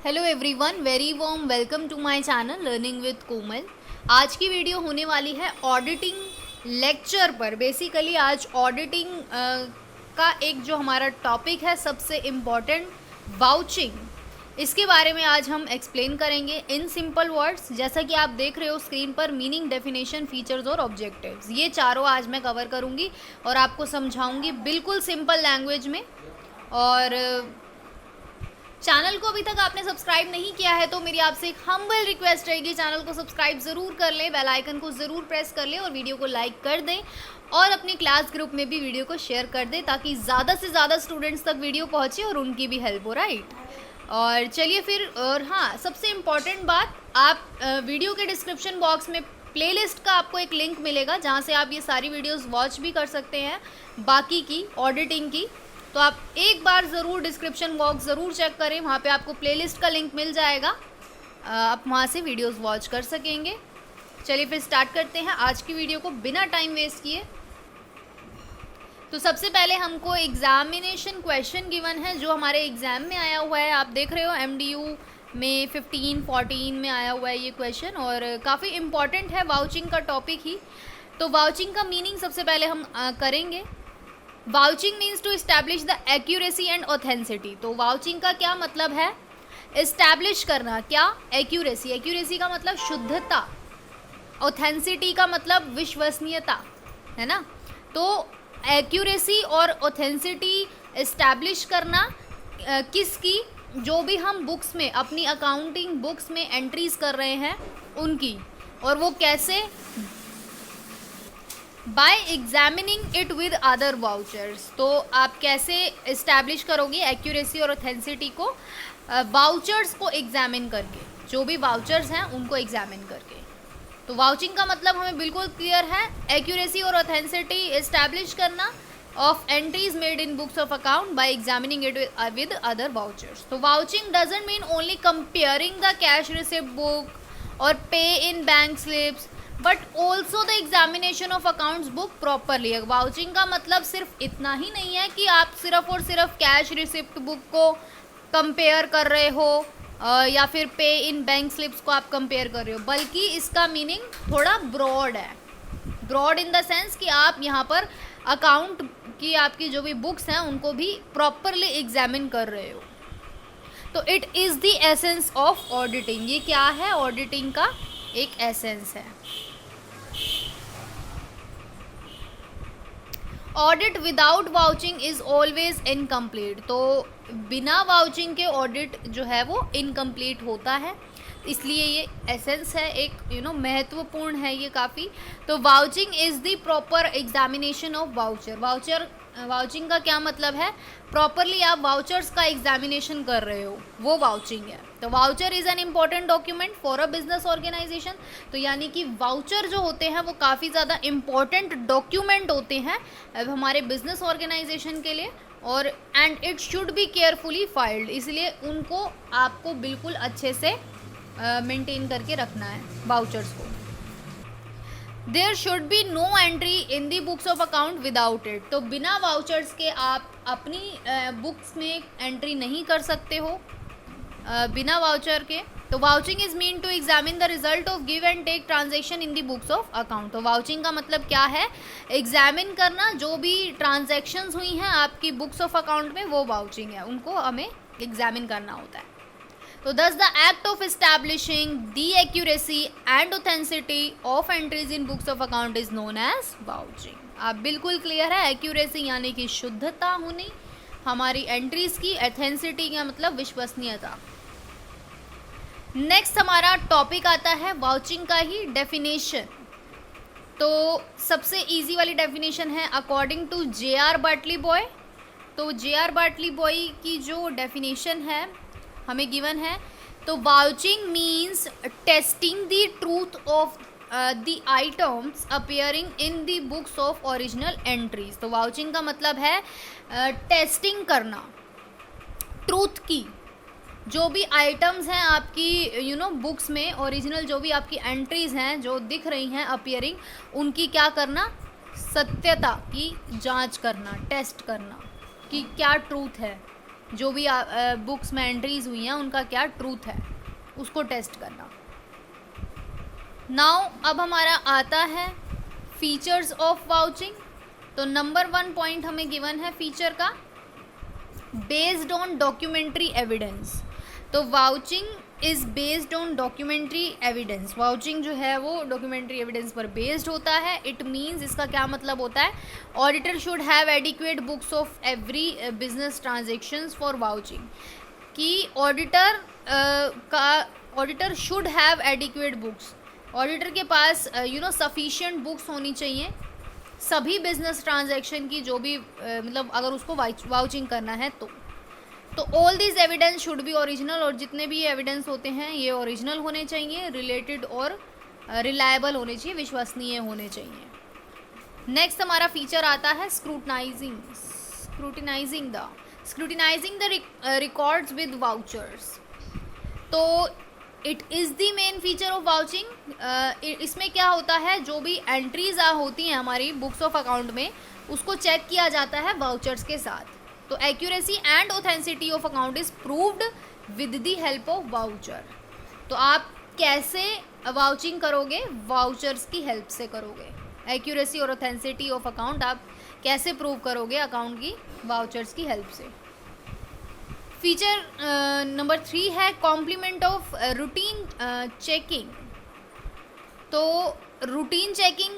Hello everyone, very warm welcome to my channel learning with Komal. आज की video होने वाली है ऑडिटिंग लेक्चर पर। बेसिकली आज ऑडिटिंग का एक जो हमारा टॉपिक है सबसे इम्पॉर्टेंट, वाउचिंग, इसके बारे में आज हम एक्सप्लेन करेंगे इन सिंपल वर्ड्स। जैसा कि आप देख रहे हो स्क्रीन पर, मीनिंग, डेफिनेशन, फीचर्स और ऑब्जेक्टिव्स, ये चारों आज मैं कवर करूँगी और आपको समझाऊँगी बिल्कुल सिंपल लैंग्वेज में। और चैनल को अभी तक आपने सब्सक्राइब नहीं किया है तो मेरी आपसे एक हम्बल रिक्वेस्ट रहेगी, चैनल को सब्सक्राइब ज़रूर कर लें, बेल आइकन को ज़रूर प्रेस कर लें और वीडियो को लाइक कर दें और अपने क्लास ग्रुप में भी वीडियो को शेयर कर दें ताकि ज़्यादा से ज़्यादा स्टूडेंट्स तक वीडियो पहुँचे और उनकी भी हेल्प हो, राइट। और चलिए फिर, और हाँ, सबसे इम्पॉर्टेंट बात, आप वीडियो के डिस्क्रिप्शन बॉक्स में प्लेलिस्ट का आपको एक लिंक मिलेगा जहाँ से आप ये सारी वीडियोज़ वॉच भी कर सकते हैं, बाकी की ऑडिटिंग की। तो आप एक बार ज़रूर डिस्क्रिप्शन बॉक्स ज़रूर चेक करें, वहाँ पे आपको प्लेलिस्ट का लिंक मिल जाएगा, आप वहाँ से वीडियोस वॉच कर सकेंगे। चलिए फिर स्टार्ट करते हैं आज की वीडियो को बिना टाइम वेस्ट किए। तो सबसे पहले हमको एग्जामिनेशन क्वेश्चन गिवन है जो हमारे एग्ज़ाम में आया हुआ है। आप देख रहे हो MDU में 15-14 में आया हुआ है ये क्वेश्चन और काफ़ी इम्पॉर्टेंट है, वाउचिंग का टॉपिक ही। तो वाउचिंग का मीनिंग सबसे पहले हम करेंगे। Vouching means to establish the accuracy and authenticity. तो वाउचिंग का क्या मतलब है? इस्टेब्लिश करना। क्या? एक्यूरेसी। एक्यूरेसी का मतलब शुद्धता, ऑथेंसिटी का मतलब विश्वसनीयता, है ना। तो एक्यूरेसी और ऑथेंसिटी इस्टेब्लिश करना किसकी? जो भी हम बुक्स में, अपनी अकाउंटिंग बुक्स में एंट्रीज कर रहे हैं उनकी। और वो कैसे? Bye examining it with other vouchers. तो आप कैसे इस्टेब्लिश करोगे एक्यूरेसी और ऑथेंसिटी को? वाउचर्स को एग्जामिन करके, जो भी वाउचर्स हैं उनको एग्जामिन करके। तो वाउचिंग का मतलब हमें बिल्कुल क्लियर है, एक्यूरेसी और ऑथेंसिटी इस्टेब्लिश करना of entries made in books of account by examining it with other vouchers. तो vouching doesn't mean only comparing the cash receipt book और pay in bank slips but also the examination of accounts book properly. Vouching का मतलब सिर्फ इतना ही नहीं है कि आप सिर्फ और सिर्फ कैश रिसिप्ट बुक को कंपेयर कर रहे हो या फिर पे इन बैंक स्लिप्स को आप कंपेयर कर रहे हो, बल्कि इसका मीनिंग थोड़ा ब्रॉड है। ब्रॉड इन द सेंस कि आप यहाँ पर अकाउंट की आपकी जो भी बुक्स हैं उनको भी प्रॉपरली एग्जामिन कर रहे हो। तो it is the essence of auditing. ये क्या है? ऑडिटिंग का एक एसेंस है। Audit without vouching is always incomplete. तो बिना वाउचिंग के ऑडिट जो है वो इनकम्प्लीट होता है, इसलिए ये एसेंस है, एक महत्वपूर्ण है ये काफ़ी। तो vouching is the proper examination of voucher. Vouching का क्या मतलब है? प्रॉपरली आप वाउचर्स का एग्जामिनेशन कर रहे हो, वो वाउचिंग है। तो voucher is an important document for a business organisation. तो यानी कि वाउचर जो होते हैं वो काफ़ी ज़्यादा इम्पॉर्टेंट डॉक्यूमेंट होते हैं हमारे बिजनेस ऑर्गेनाइजेशन के लिए, और and it should be carefully filed, इसलिए उनको आपको बिल्कुल अच्छे से मेंटेन करके रखना है वाउचर्स को। There should be no entry in the books of account without it. तो बिना वाउचर्स के आप अपनी बुक्स में एंट्री नहीं कर सकते हो बिना वाउचर के। तो vouching is mean to examine the result of give and take transaction in the books of account. तो वाउचिंग का मतलब क्या है? एग्जामिन करना, जो भी ट्रांजेक्शन्स हुई हैं आपकी बुक्स ऑफ अकाउंट में, वो वाउचिंग है, उनको हमें एग्जामिन करना होता है। तो thus the act of establishing the accuracy and authenticity of entries in books of account is known as vouching। आप बिल्कुल क्लियर है, एक्यूरेसी यानी कि शुद्धता होनी हमारी एंट्रीज की, एथेंसिटी का मतलब विश्वसनीयता। नेक्स्ट हमारा टॉपिक आता है वाउचिंग का ही डेफिनेशन। तो सबसे इजी वाली डेफिनेशन है according to J.R. Bartley boy. तो J.R. बार्टली बॉय की जो डेफिनेशन है हमें गिवन है, तो vouching means testing the truth of the items appearing in the books of original entries. तो वाउचिंग का मतलब है टेस्टिंग करना ट्रूथ की, जो भी आइटम्स हैं आपकी बुक्स में, ओरिजिनल जो भी आपकी एंट्रीज हैं जो दिख रही हैं अपियरिंग, उनकी क्या करना? सत्यता की जांच करना, टेस्ट करना कि क्या ट्रूथ है जो भी बुक्स में एंट्रीज हुई हैं उनका क्या ट्रूथ है, उसको टेस्ट करना। नाउ अब हमारा आता है फीचर्स ऑफ वाउचिंग। तो नंबर 1 पॉइंट हमें गिवन है फीचर का, बेस्ड ऑन डॉक्यूमेंट्री एविडेंस। तो vouching is based on documentary evidence. Vouching जो है वो डॉक्यूमेंट्री एविडेंस पर बेस्ड होता है। इट मीन्स, इसका क्या मतलब होता है, auditor should have adequate books of every business transactions for vouching. कि auditor should have adequate books, auditor के पास सफिशिएंट बुक्स होनी चाहिए सभी बिजनेस ट्रांजैक्शन की, जो भी मतलब अगर उसको वाउचिंग करना है तो all this evidence should be original. और जितने भी एविडेंस होते हैं ये ओरिजिनल होने चाहिए, रिलेटेड और रिलायबल होने चाहिए, विश्वसनीय होने चाहिए। नेक्स्ट हमारा फीचर आता है scrutinizing the records with vouchers. तो it is the main feature of vouching. इसमें क्या होता है, जो भी एंट्रीज होती हैं हमारी बुक्स ऑफ अकाउंट में, उसको चेक किया जाता है वाउचर्स के साथ। तो accuracy and ऑथेंसिटी of account is proved with the help of voucher. तो आप कैसे वाउचिंग करोगे, वाउचर्स की हेल्प से करोगे। एक्यूरेसी और ऑथेंसिटी ऑफ अकाउंट आप कैसे प्रूव करोगे, अकाउंट की वाउचर्स की हेल्प से। फीचर नंबर 3 है कॉम्प्लीमेंट ऑफ रूटीन चेकिंग। तो routine checking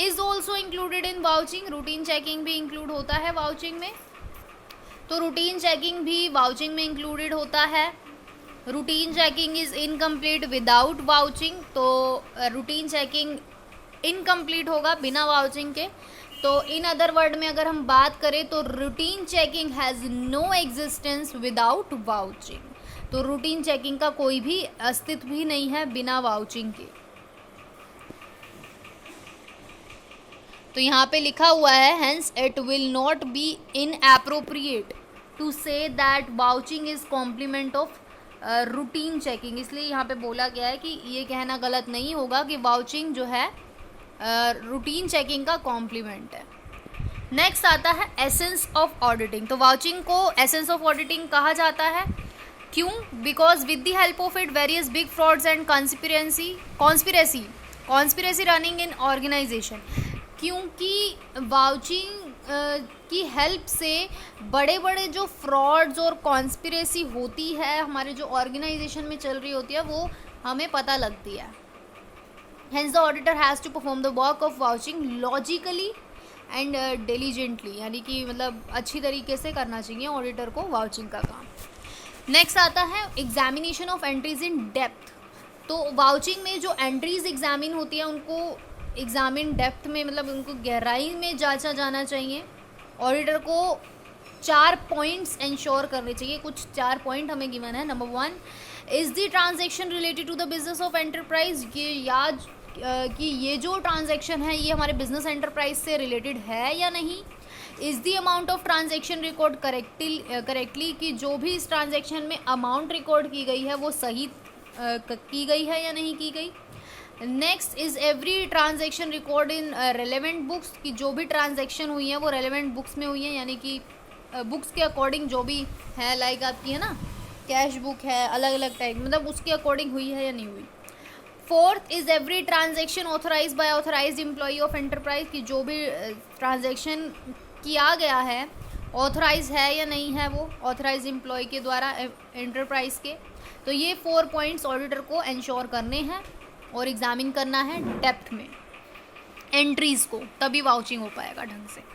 is also included in vouching. Routine checking भी इंक्लूड होता है वाउचिंग में। तो रूटीन चेकिंग भी वाउचिंग में इंक्लूडेड होता है। Routine checking is incomplete without vouching. तो रूटीन चेकिंग इनकम्प्लीट होगा बिना वाउचिंग के। तो इन अदर वर्ड में अगर हम बात करें तो routine checking has no existence without vouching. तो रूटीन चेकिंग का कोई भी अस्तित्व भी नहीं है बिना वाउचिंग के। तो यहाँ पे लिखा हुआ है, hence it will not be inappropriate to say that vouching is complement of routine checking. इसलिए यहाँ पे बोला गया है कि ये कहना गलत नहीं होगा कि वाउचिंग जो है रूटीन चेकिंग का कॉम्प्लीमेंट है। नेक्स्ट आता है एसेंस ऑफ ऑडिटिंग। तो वाउचिंग को एसेंस ऑफ ऑडिटिंग कहा जाता है। क्यों? Because with the help of it various big frauds and conspiracy running in organisation. क्योंकि वाउचिंग की हेल्प से बड़े बड़े जो फ्रॉड्स और कॉन्स्पिरेसी होती है हमारे जो ऑर्गेनाइजेशन में चल रही होती है वो हमें पता लगती है। Hence the auditor has to perform the work of vouching logically and diligently, यानी कि मतलब अच्छी तरीके से करना चाहिए ऑडिटर को वाउचिंग का काम। नेक्स्ट आता है examination of entries in depth. तो वाउचिंग में जो एंट्रीज एग्जामिन होती है उनको एग्जामिन डेप्थ में, मतलब उनको गहराई में जांचा जाना चाहिए। ऑडिटर को 4 पॉइंट्स इंश्योर करने चाहिए। कुछ 4 पॉइंट हमें गिवन है। Number 1, is the transaction related to the business of enterprise. ये याद कि ये जो ट्रांजैक्शन है ये हमारे बिजनेस एंटरप्राइज से रिलेटेड है या नहीं। Is the amount of transaction record correctly, कि जो भी इस ट्रांजैक्शन में अमाउंट रिकॉर्ड की गई है वो सही की गई है या नहीं की गई। Next is every transaction record in relevant books, कि जो भी ट्रांजैक्शन हुई है वो रेलेवेंट बुक्स में हुई है, यानी कि बुक्स के अकॉर्डिंग जो भी है, लाइक आपकी है ना कैश बुक है, अलग अलग टाइप, मतलब उसके अकॉर्डिंग हुई है या नहीं हुई। 4th is every transaction authorise by authorised employee of enterprise, कि जो भी ट्रांजैक्शन किया गया है ऑथराइज है या नहीं है वो ऑथराइज एम्प्लॉय के द्वारा एंटरप्राइज के। तो ये 4 पॉइंट्स ऑडिटर को इंश्योर करने हैं और एग्जामिन करना है डेप्थ में एंट्रीज को, तभी वाउचिंग हो पाएगा ढंग से।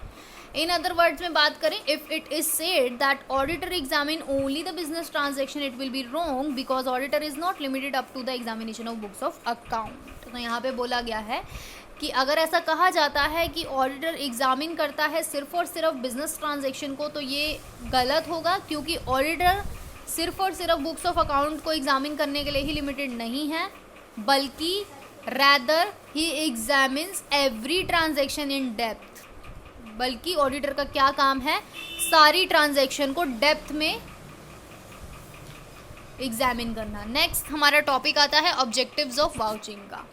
इन अदर वर्ड्स में बात करें, if it is said that auditor examine only the business transaction, it will be wrong because auditor is not limited up to the examination of books of account. तो यहाँ पे बोला गया है कि अगर ऐसा कहा जाता है कि ऑडिटर एग्जामिन करता है सिर्फ और सिर्फ बिजनेस ट्रांजैक्शन को, तो ये गलत होगा, क्योंकि ऑडिटर सिर्फ और सिर्फ बुक्स ऑफ अकाउंट को एग्जामिन करने के लिए ही लिमिटेड नहीं है, बल्कि rather he examines every transaction in depth. बल्कि ऑडिटर का क्या काम है, सारी ट्रांजैक्शन को डेप्थ में एग्जामिन करना। नेक्स्ट हमारा टॉपिक आता है ऑब्जेक्टिव्स ऑफ वाउचिंग का।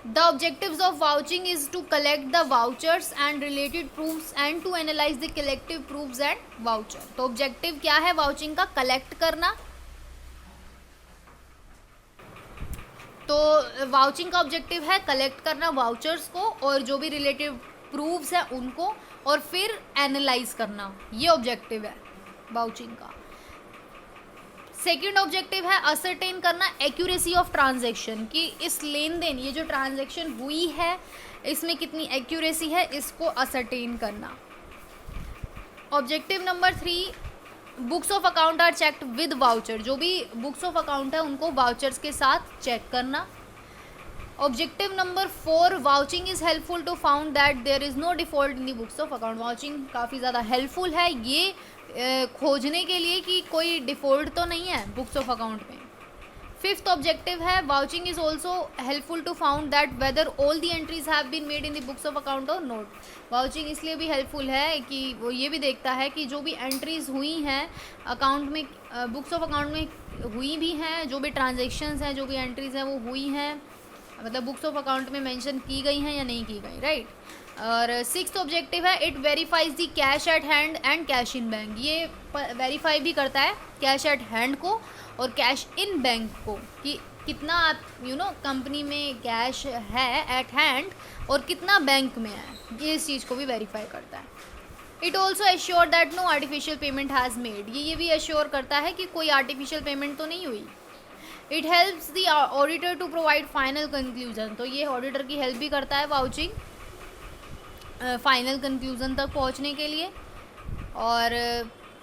The objectives of vouching is to collect the vouchers and related proofs and to analyze the collective proofs and voucher. तो objective क्या है vouching का? collect करना. तो वाउचिंग का ऑब्जेक्टिव है कलेक्ट करना वाउचर्स को और जो भी रिलेटिव प्रूफ्स है उनको, और फिर एनालाइज करना. ये ऑब्जेक्टिव है वाउचिंग का. सेकेंड ऑब्जेक्टिव है असरटेन करना एक्यूरेसी ऑफ ट्रांजैक्शन, कि इस लेन देन, ये जो ट्रांजैक्शन हुई है इसमें कितनी एक्यूरेसी है, इसको असरटेन करना. Objective number 3, books of account are checked with voucher. जो भी बुक्स ऑफ अकाउंट है उनको वाउचर्स के साथ चेक करना. Objective number 4, vouching is helpful to found that there is no default in the books of account. Vouching काफ़ी ज़्यादा helpful है ये खोजने के लिए कि कोई डिफॉल्ट तो नहीं है बुक्स ऑफ अकाउंट में. फिफ्थ ऑब्जेक्टिव है vouching is also helpful to found that whether all the entries have been made in the books of account और नोट. वाउचिंग इसलिए भी हेल्पफुल है कि वो ये भी देखता है कि जो भी एंट्रीज हुई हैं अकाउंट में, बुक्स ऑफ अकाउंट में हुई भी हैं, जो भी ट्रांजेक्शन्स हैं, जो भी एंट्रीज हैं वो हुई हैं, मतलब बुक्स ऑफ अकाउंट में मेंशन की गई हैं या नहीं की गई, राइट. और सिक्स्थ ऑब्जेक्टिव है it verifies the cash at hand and cash in bank. ये वेरीफाई भी करता है कैश एट हैंड को और कैश इन बैंक को, कि कितना आप कंपनी में कैश है एट हैंड और कितना बैंक में है, ये इस चीज़ को भी वेरीफाई करता है. It also assure that no artificial payment has made. ये भी एश्योर करता है कि कोई आर्टिफिशियल पेमेंट तो नहीं हुई. It helps the auditor to provide final conclusion. तो ये ऑडिटर की हेल्प भी करता है वाउचिंग फाइनल कंक्लूजन तक पहुंचने के लिए. और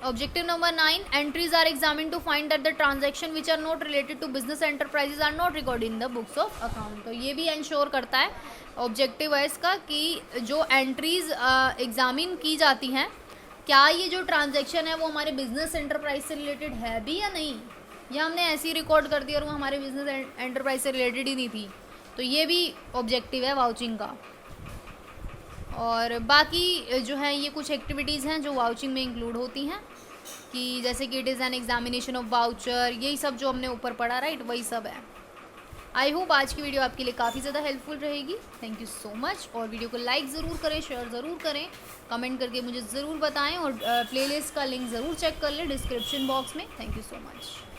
objective number 9, entries are examine to find that the transaction which are not related to business enterprises are not record in the books of account. तो ये भी इंश्योर करता है, ऑब्जेक्टिव है इसका, कि जो एंट्रीज एग्जामिन की जाती हैं, क्या ये जो ट्रांजैक्शन है वो हमारे बिजनेस एंटरप्राइज से रिलेटेड है भी या नहीं, या हमने ऐसे ही रिकॉर्ड कर दिया और वो हमारे बिजनेस एंटरप्राइज से रिलेटेड ही नहीं थी. तो ये भी ऑब्जेक्टिव है वाउचिंग का. और बाकी जो है ये कुछ एक्टिविटीज़ हैं जो वाउचिंग में इंक्लूड होती हैं, कि जैसे कि it is an examination of voucher, यही सब जो हमने ऊपर पढ़ा, राइट, वही सब है. आई होप आज की वीडियो आपके लिए काफ़ी ज़्यादा हेल्पफुल रहेगी. Thank you so much. और वीडियो को लाइक ज़रूर करें, शेयर ज़रूर करें, कमेंट करके मुझे ज़रूर बताएं, और प्लेलिस्ट का लिंक ज़रूर चेक कर लें डिस्क्रिप्शन बॉक्स में. Thank you so much.